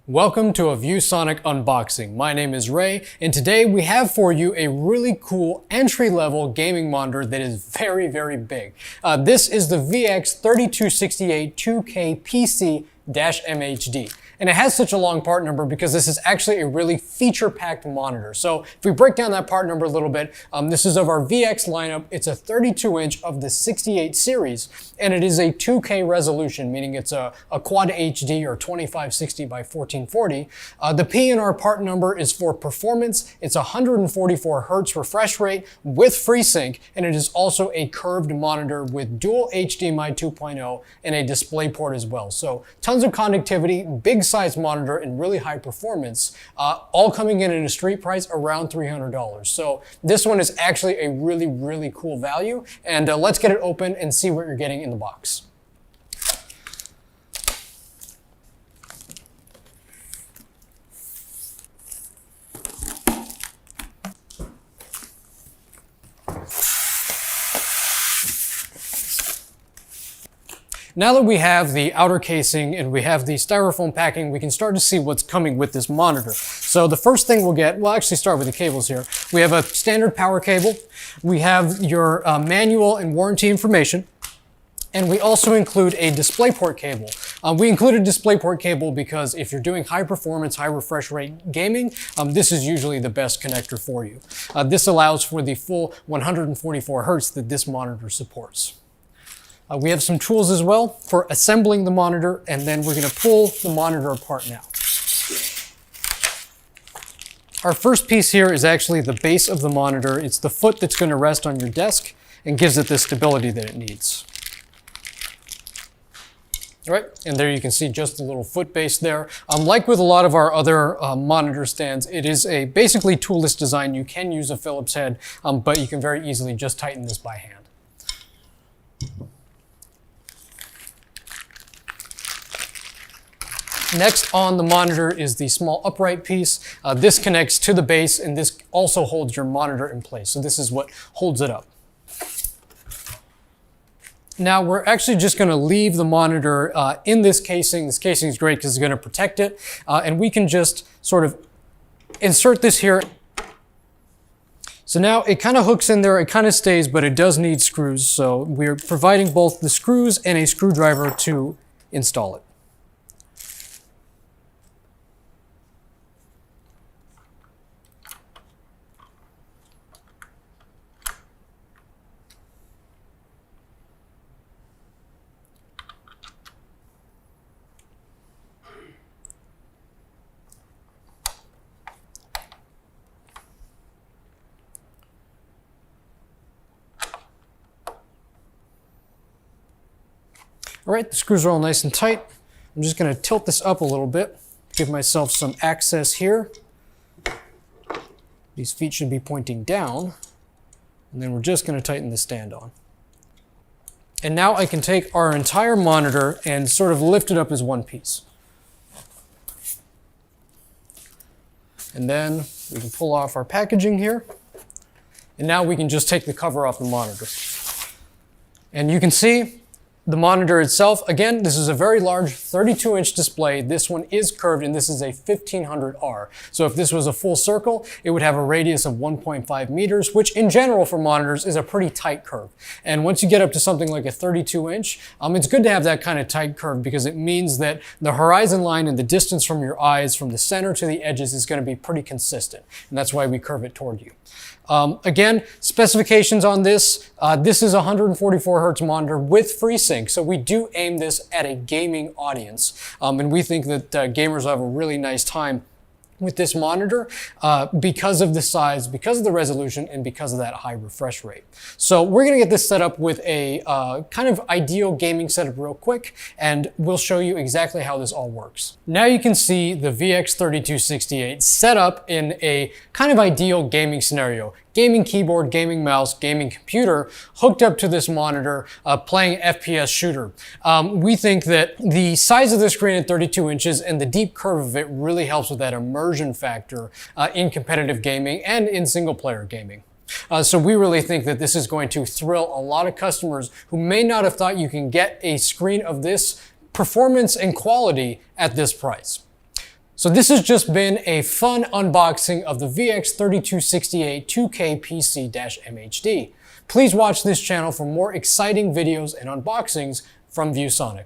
Welcome to a ViewSonic unboxing. My name is Ray, and today we have for you a really cool entry-level gaming monitor that is very, very big. This is the VX3268 2K PC-MHD. And it has such a long part number because this is actually a really feature-packed monitor. So if we break down that part number a little bit, this is of our VX lineup. It's a 32-inch of the 68 series, and it is a 2K resolution, meaning it's a quad HD or 2560 by 1440. The P in our part number is for performance. It's 144 Hz refresh rate with FreeSync, and it is also a curved monitor with dual HDMI 2.0 and a DisplayPort as well. So tons of connectivity, big size monitor, and really high performance, all coming in at a street price around $300. So this one is actually a really, really cool value. And let's get it open and see what you're getting in the box. Now that we have the outer casing and we have the styrofoam packing, we can start to see what's coming with this monitor. So the first thing we'll get, we'll actually start with the cables here. We have a standard power cable. We have your manual and warranty information. And we also include a DisplayPort cable. We include a DisplayPort cable because if you're doing high performance, high refresh rate gaming, this is usually the best connector for you. This allows for the full 144 Hz that this monitor supports. We have some tools as well for assembling the monitor, and then we're going to pull the monitor apart now. Our first piece here is actually the base of the monitor. It's the foot that's going to rest on your desk and gives it the stability that it needs. All right, and there you can see just a little foot base there. Like with a lot of our other monitor stands, it is a basically toolless design. You can use a Phillips head, but you can very easily just tighten this by hand. Next on the monitor is the small upright piece. This connects to the base, and this also holds your monitor in place. So this is what holds it up. Now we're actually just going to leave the monitor in this casing. This casing is great because it's going to protect it. And we can just sort of insert this here. So now it kind of hooks in there, it kind of stays, but it does need screws. So we're providing both the screws and a screwdriver to install it. All right, the screws are all nice and tight. I'm just going to tilt this up a little bit, give myself some access here. These feet should be pointing down, and then we're just going to tighten the stand on. And now I can take our entire monitor and sort of lift it up as one piece. And then we can pull off our packaging here. And now we can just take the cover off the monitor. And you can see the monitor itself, again, this is a very large 32-inch display. This one is curved, and this is a 1500R. So if this was a full circle, it would have a radius of 1.5 meters, which in general for monitors is a pretty tight curve. And once you get up to something like a 32-inch, it's good to have that kind of tight curve because it means that the horizon line and the distance from your eyes from the center to the edges is going to be pretty consistent. And that's why we curve it toward you. Again, specifications on this. This is a 144 Hz monitor with FreeSync, so we do aim this at a gaming audience. And we think that gamers will have a really nice time with this monitor because of the size, because of the resolution, and because of that high refresh rate. So we're going to get this set up with a kind of ideal gaming setup real quick, and we'll show you exactly how this all works. Now you can see the VX3268 set up in a kind of ideal gaming scenario. Gaming keyboard, gaming mouse, gaming computer hooked up to this monitor, playing FPS shooter. We think that the size of the screen at 32 inches and the deep curve of it really helps with that immersion factor in competitive gaming and in single player gaming. So we really think that this is going to thrill a lot of customers who may not have thought you can get a screen of this performance and quality at this price. So this has just been a fun unboxing of the VX3268 2K PC-MHD. Please watch this channel for more exciting videos and unboxings from ViewSonic.